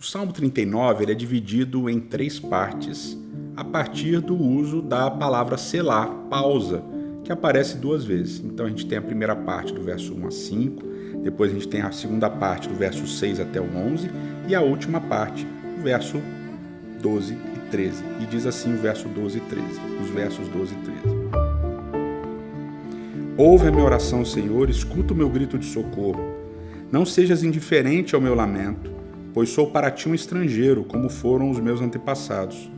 O Salmo 39 ele é dividido em 3 partes a partir do uso da palavra selá, pausa, que aparece 2 vezes. Então a gente tem a primeira parte do verso 1 a 5, depois a gente tem a segunda parte do verso 6 até o 11 e a última parte do verso 12 e 13. E diz assim o verso 12 e 13, os versos 12 e 13. Ouve a minha oração, Senhor, escuta o meu grito de socorro. Não sejas indiferente ao meu lamento, pois sou para ti um estrangeiro, como foram os meus antepassados.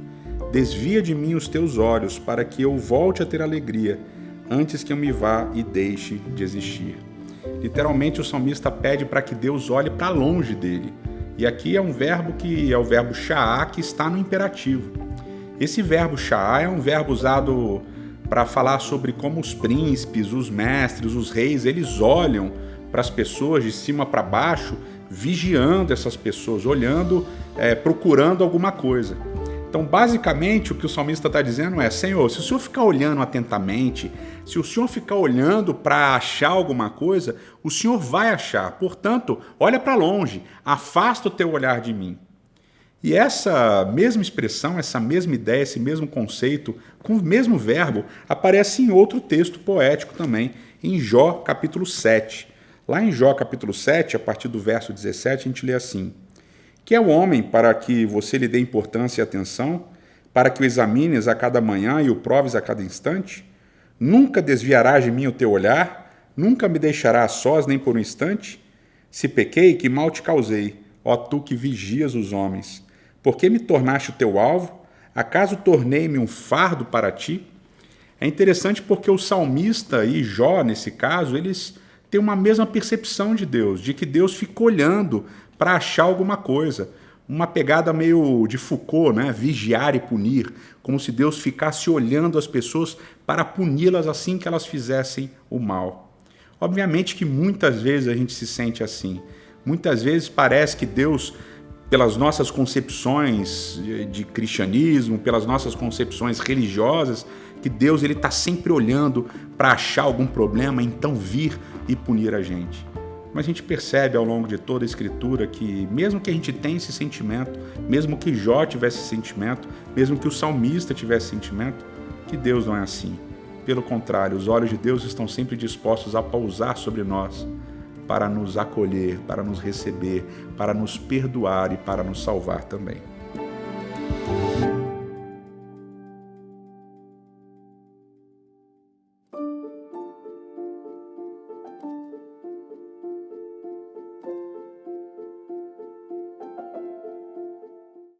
Desvia de mim os teus olhos, para que eu volte a ter alegria, antes que eu me vá e deixe de existir. Literalmente, o salmista pede para que Deus olhe para longe dele. E aqui é um verbo que é o verbo sha'á, que está no imperativo. Esse verbo sha'á é um verbo usado para falar sobre como os príncipes, os mestres, os reis, eles olham para as pessoas de cima para baixo, vigiando essas pessoas, olhando, procurando alguma coisa. Então, basicamente, o que o salmista está dizendo é: Senhor, se o Senhor ficar olhando atentamente, se o Senhor ficar olhando para achar alguma coisa, o Senhor vai achar. Portanto, olha para longe, afasta o teu olhar de mim. E essa mesma expressão, essa mesma ideia, esse mesmo conceito, com o mesmo verbo, aparece em outro texto poético também, em Jó, capítulo 7. Lá em Jó, capítulo 7, a partir do verso 17, a gente lê assim: Que é o homem para que você lhe dê importância e atenção, para que o examines a cada manhã e o proves a cada instante? Nunca desviarás de mim o teu olhar, nunca me deixarás sós nem por um instante? Se pequei, que mal te causei, ó tu que vigias os homens. Por que me tornaste o teu alvo? Acaso tornei-me um fardo para ti? É interessante porque o salmista e Jó, nesse caso, eles têm uma mesma percepção de Deus, de que Deus fica olhando para achar alguma coisa. Uma pegada meio de Foucault, né? Vigiar e punir, como se Deus ficasse olhando as pessoas para puni-las assim que elas fizessem o mal. Obviamente que muitas vezes a gente se sente assim. Muitas vezes parece que Deus, pelas nossas concepções de cristianismo, pelas nossas concepções religiosas, que Deus está sempre olhando para achar algum problema, então vir e punir a gente. Mas a gente percebe ao longo de toda a Escritura que mesmo que a gente tenha esse sentimento, mesmo que Jó tivesse esse sentimento, mesmo que o salmista tivesse esse sentimento, que Deus não é assim. Pelo contrário, os olhos de Deus estão sempre dispostos a pousar sobre nós, para nos acolher, para nos receber, para nos perdoar e para nos salvar também.